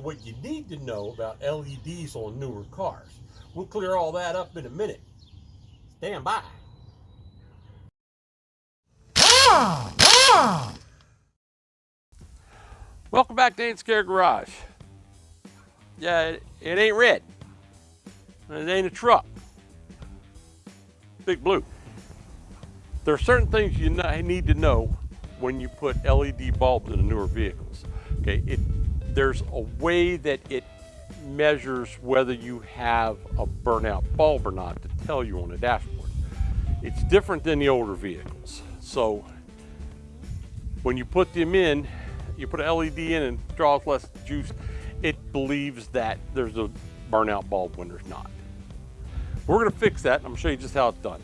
What you need to know about LEDs on newer cars. We'll clear all that up in a minute. Stand by. Welcome back to Ain't Scared Garage. Yeah, it ain't red. It ain't a truck. Big blue. There are certain things you need to know when you put LED bulbs in newer vehicles. Okay, there's a way that it measures whether you have a burnout bulb or not to tell you on the dashboard. It's different than the older vehicles. So when you put them in, you put an LED in and it draws less juice, it believes that there's a burnout bulb when there's not. We're gonna fix that. I'm gonna show you just how it's done.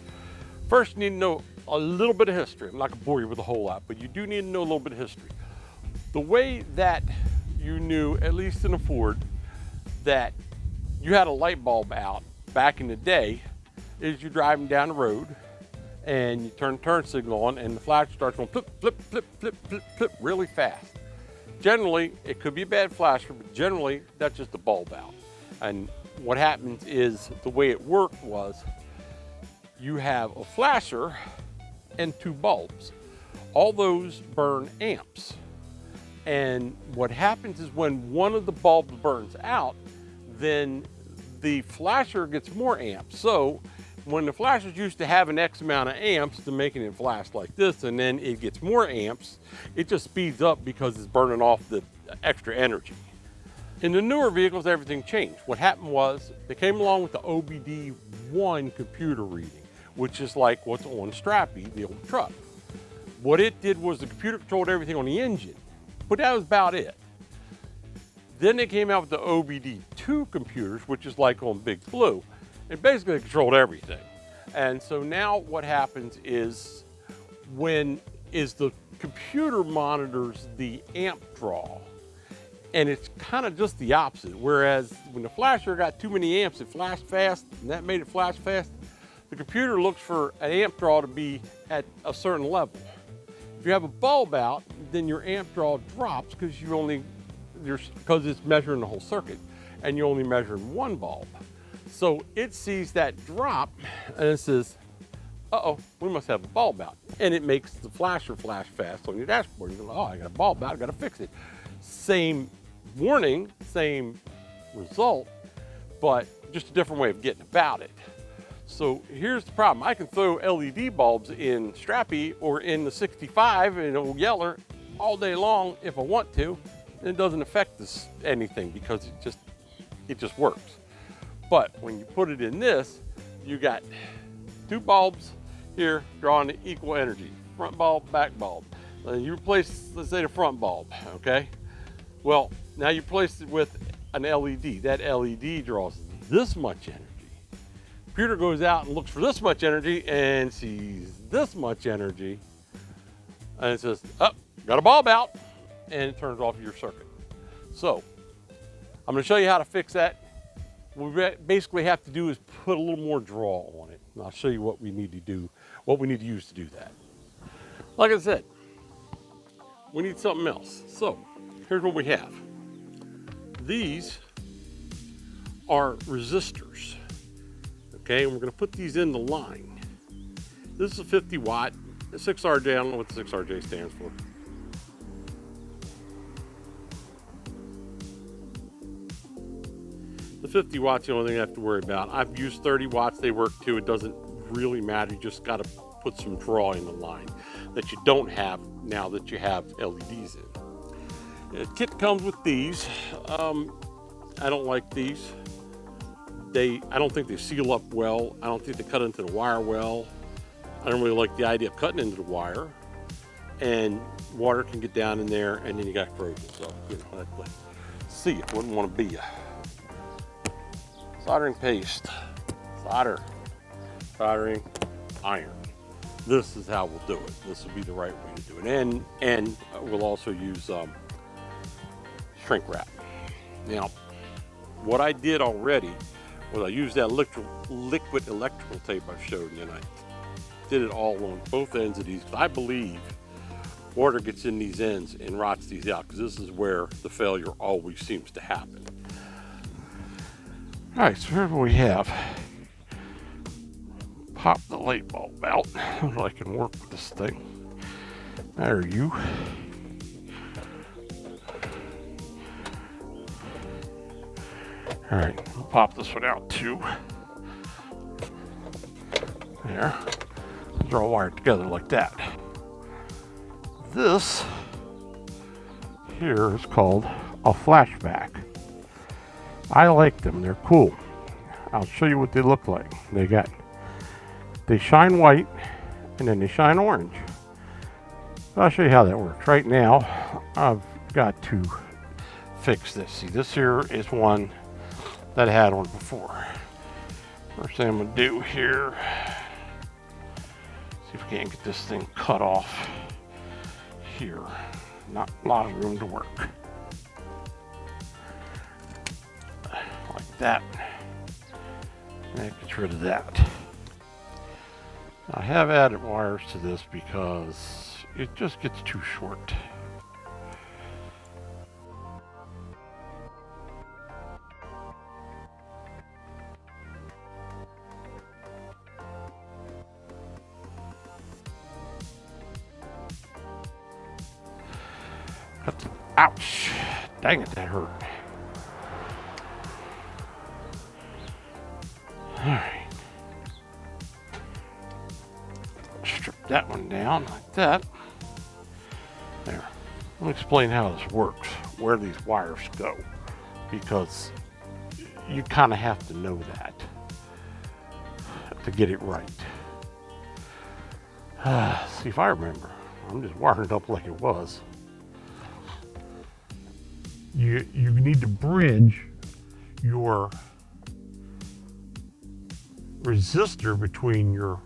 First, you need to know a little bit of history. I'm not gonna bore you with a whole lot, but you do need to know a little bit of history. The way that you knew, at least in a Ford, that you had a light bulb out back in the day is you're driving down the road and you turn the turn signal on and the flash starts going flip, flip, flip, flip, flip, flip really fast. Generally, it could be a bad flasher, but generally that's just the bulb out. And what happens is the way it worked was you have a flasher and two bulbs. All those burn amps. And what happens is when one of the bulbs burns out, then the flasher gets more amps. So when the flasher's used to having X amount of amps to making it flash like this, and then it gets more amps, it just speeds up because it's burning off the extra energy. In the newer vehicles, everything changed. What happened was they came along with the OBD1 computer reading, which is like what's on Strappy, the old truck. What it did was the computer controlled everything on the engine, but that was about it. Then they came out with the OBD2 computers, which is like on Big Blue. It basically controlled everything. And so now what happens is the computer monitors the amp draw. And it's kind of just the opposite. Whereas when the flasher got too many amps, it flashed fast, and that made it flash fast. The computer looks for an amp draw to be at a certain level. If you have a bulb out, then your amp draw drops because it's measuring the whole circuit, and you're only measuring one bulb. So it sees that drop and it says, uh-oh, we must have a bulb out. And it makes the flasher flash fast on your dashboard. You go, oh, I got a bulb out, I gotta fix it. Same warning, same result, but just a different way of getting about it. So here's the problem. I can throw LED bulbs in Strappy or in the 65 in Old Yeller all day long if I want to, and it doesn't affect this anything because it just works. But when you put it in this, you got two bulbs here drawing equal energy, front bulb, back bulb. Then you replace, let's say, the front bulb, okay? Well, now you replace it with an LED. That LED draws this much energy. Computer goes out and looks for this much energy and sees this much energy, and it says, oh, got a bulb out, and it turns off your circuit. So I'm gonna show you how to fix that. What we basically have to do is put a little more draw on it. And I'll show you what we need to do, what we need to use to do that. Like I said, we need something else. So here's what we have. These are resistors. Okay, and we're gonna put these in the line. This is a 50 watt, a 6RJ, I don't know what the 6RJ stands for. The 50 watts, the only thing I have to worry about. I've used 30 watts, they work too. It doesn't really matter, you just gotta put some draw in the line that you don't have now that you have LEDs in. The kit comes with these. I don't like these. I don't think they seal up well. I don't think they cut into the wire well. I don't really like the idea of cutting into the wire. And water can get down in there and then you got corrosion. So, you know, let's see, it wouldn't want to be a soldering paste, soldering iron. This is how we'll do it. This will be the right way to do it. And we'll also use shrink wrap. Now, what I did already was I used that liquid electrical tape I showed you, and I did it all on both ends of these. I believe water gets in these ends and rots these out, because this is where the failure always seems to happen. All right, so here's what we have. Pop the light bulb out so I can work with this thing. There you. All right, I'll pop this one out too. There. They're all wired together like that. This here is called a flashback. I like them, they're cool. I'll show you what they look like. They shine white and then they shine orange. I'll show you how that works. Right now, I've got to fix this. See, this here is one that I had on before. First thing I'm gonna do here, see if we can't get this thing cut off here. Not a lot of room to work. Like that. And that gets rid of that. I have added wires to this because it just gets too short. Ouch! Dang it, that hurt. Alright. Strip that one down like that. There. Let me explain how this works, where these wires go, because you kind of have to know that to get it right. See if I remember. I'm just wiring it up like it was. You need to bridge your resistor between your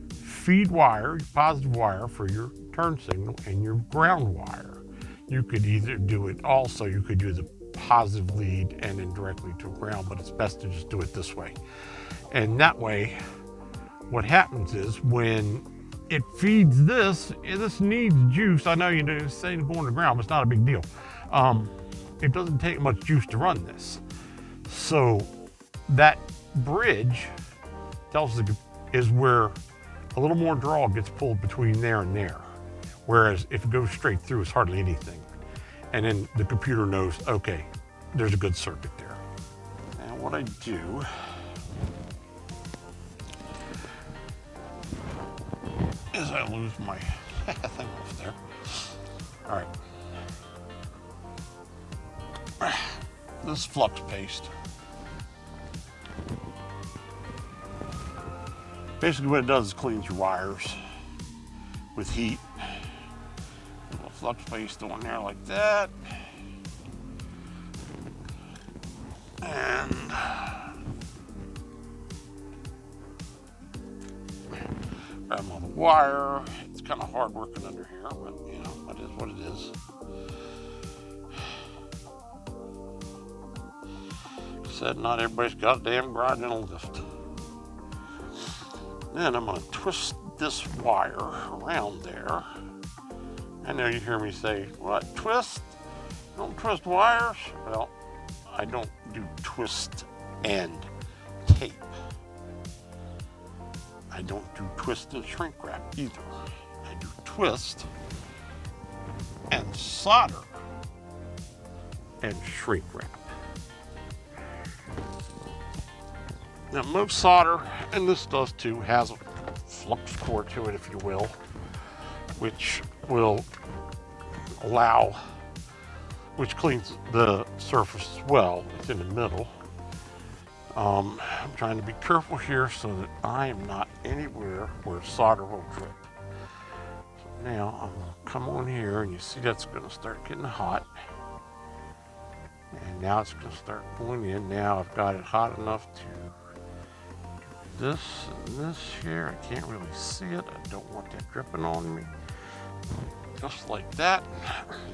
feed wire, your positive wire for your turn signal, and your ground wire. You could either do it also, you could do the positive lead and then directly to ground, but it's best to just do it this way. And that way, what happens is when it feeds this needs juice. I know you say going to ground, but it's not a big deal. It doesn't take much juice to run this. So that bridge tells is where a little more draw gets pulled between there and there. Whereas if it goes straight through, it's hardly anything. And then the computer knows, okay, there's a good circuit there. Now what I do is I lose my thing off there. All right. This flux paste. Basically what it does is cleans your wires with heat. A little flux paste on there like that. And grab all the wire. It's kind of hard working under here, but you know, it is what it is. Said not everybody's got a damn garage and a lift. Then I'm going to twist this wire around there. I know you hear me say, what, twist? Don't twist wires? Well, I don't do twist and tape. I don't do twist and shrink wrap either. I do twist and solder and shrink wrap. Now most solder, and this does too, has a flux core to it, if you will, which will which cleans the surface as well. It's in the middle. I'm trying to be careful here so that I am not anywhere where solder will drip. So now I'm going to come on here, and you see that's going to start getting hot. And now it's going to start pulling in. Now I've got it hot enough to this and this here. I can't really see it. I don't want that dripping on me. Just like that.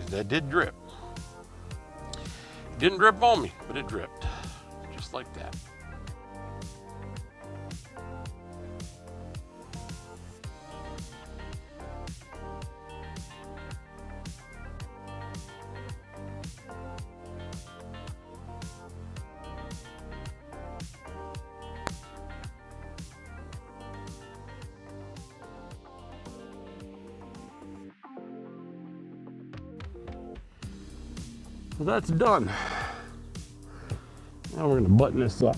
That did drip. It didn't drip on me, but it dripped. Just like that. So that's done. Now we're gonna button this up.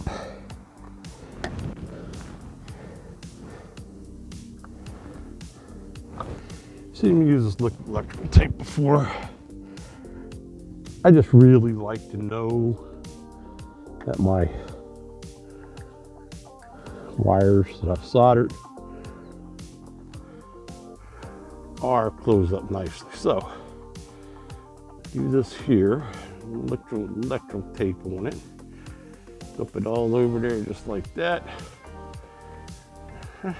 Seen me use this electrical tape before. I just really like to know that my wires that I've soldered are closed up nicely. So do this here, electrical tape on it. Flip it all over there just like that. Grab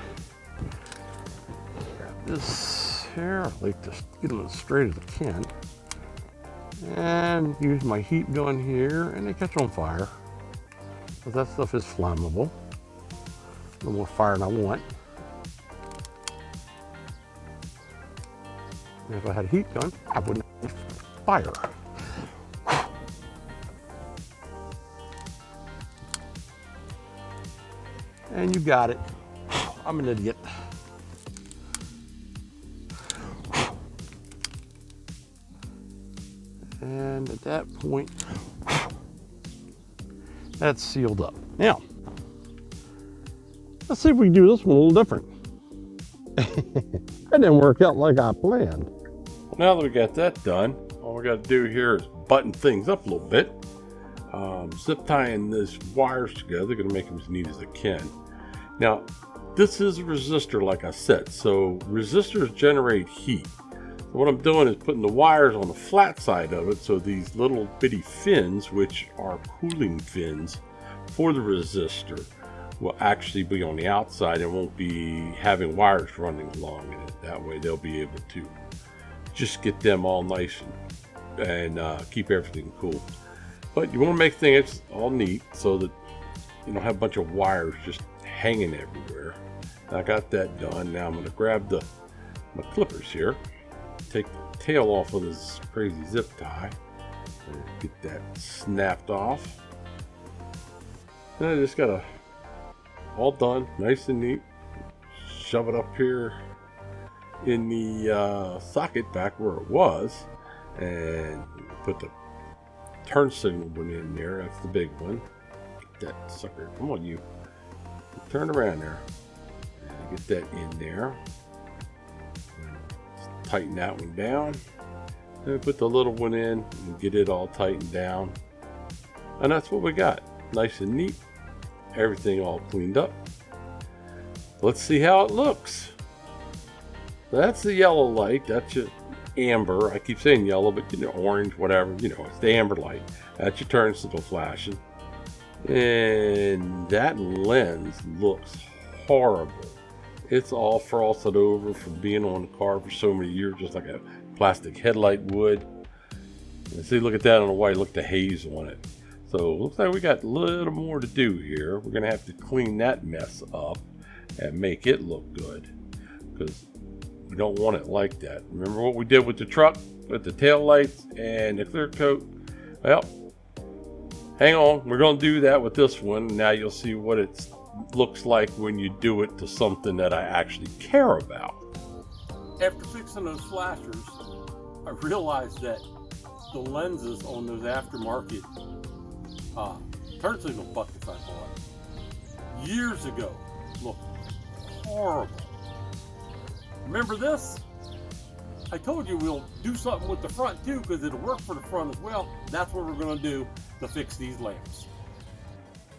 this here. I like to get them as straight as I can. And use my heat gun here, and they catch on fire. Because that stuff is flammable. A little more fire than I want. And if I had a heat gun, I wouldn't have fire. And you got it. I'm an idiot. And at that point, that's sealed up. Now, let's see if we can do this one a little different. That didn't work out like I planned. Well, now that we got that done, all we got to do here is button things up a little bit. Zip tying these wires together, going to make them as neat as I can. Now, this is a resistor, like I said, so resistors generate heat. So what I'm doing is putting the wires on the flat side of it, so these little bitty fins, which are cooling fins for the resistor, will actually be on the outside and won't be having wires running along in it. That way they'll be able to just get them all nice and keep everything cool. But you want to make things all neat so that you don't have a bunch of wires just hanging everywhere. I got that done. Now I'm going to grab my clippers here, take the tail off of this crazy zip tie, and get that snapped off. And I just got all done, nice and neat. Shove it up here in the socket back where it was, and put the turn signal one in there. That's the big one. Get that sucker. Come on, you. Turn around there. Get that in there. Tighten that one down. Then put the little one in and get it all tightened down. And that's what we got. Nice and neat. Everything all cleaned up. Let's see how it looks. That's the yellow light. That's your amber. I keep saying yellow, but you know, orange, whatever. You know, it's the amber light. That's your turn signal flashing. And that lens looks horrible. It's all frosted over from being on the car for so many years, just like a plastic headlight would. And see, look at that on the white. Look at the haze on it. So it looks like we got a little more to do here. We're gonna have to clean that mess up and make it look good, because we don't want it like that. Remember what we did with the truck, with the tail lights and the clear coat? Well, hang on, we're gonna do that with this one. Now you'll see what it looks like when you do it to something that I actually care about. After fixing those flashers, I realized that the lenses on those aftermarket turn signal buckets I bought years ago look horrible. Remember this? I told you we'll do something with the front too, because it'll work for the front as well. That's what we're going to do to fix these lamps.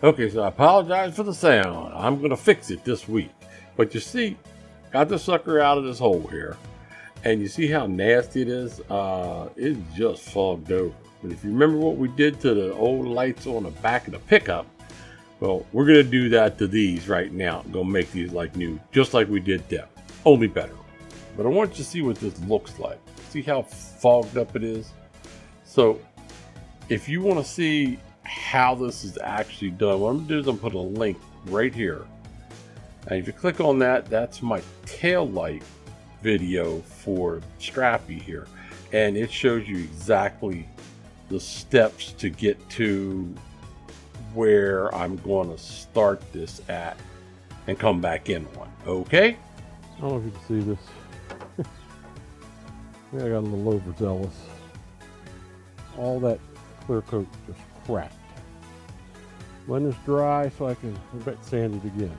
Okay, so I apologize for the sound. I'm going to fix it this week. But you see, got the sucker out of this hole here. And you see how nasty it is? It's just fogged over. But if you remember what we did to the old lights on the back of the pickup, well, we're going to do that to these right now. Go make these like new, just like we did them, only better. But I want you to see what this looks like. See how fogged up it is? So if you want to see how this is actually done, what I'm going to do is I'm going to put a link right here. And if you click on that, that's my tail light video for Strappy here. And it shows you exactly the steps to get to where I'm going to start this at and come back in one. Okay? I don't know if you can see this. Yeah, I got a little overzealous. All that clear coat just cracked. When it's dry so I can wet sand it again.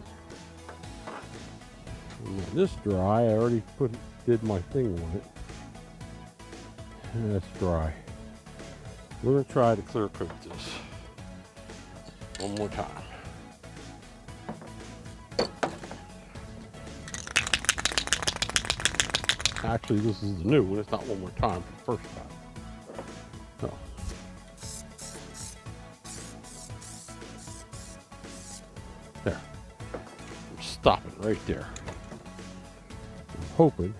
And when this dry, I already did my thing on it. And it's dry. We're going to try to clear coat this one more time. Actually, this is the new one. It's not one more time for the first time. So. There. I'm stopping right there. I'm hoping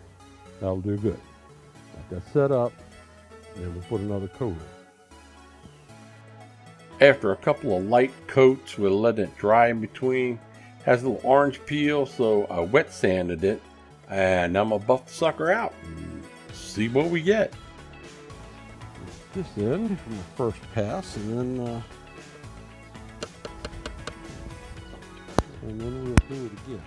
that'll do good. Got that set up, and we'll put another coat in. After a couple of light coats, we'll let it dry in between. Has a little orange peel, so I wet sanded it. And I'm gonna buff the sucker out and see what we get. This end from the first pass, and then we'll do it again.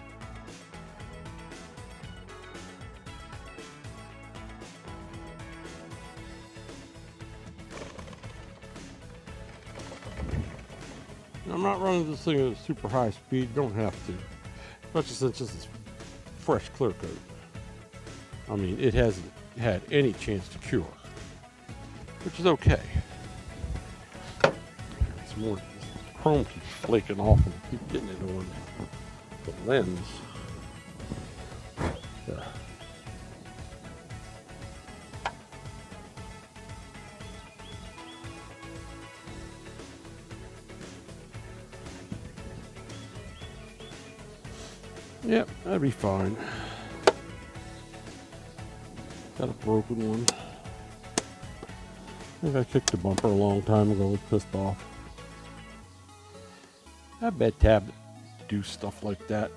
I'm not running this thing at a super high speed. Don't have to, especially since this is fresh clear coat. I mean, it hasn't had any chance to cure, which is okay. It's more chrome keeps flaking off and I keep getting it on the lens. Yeah. Yep, that'd be fine. Got a broken one. I think I kicked the bumper a long time ago. I was pissed off. I bet Tab do stuff like that.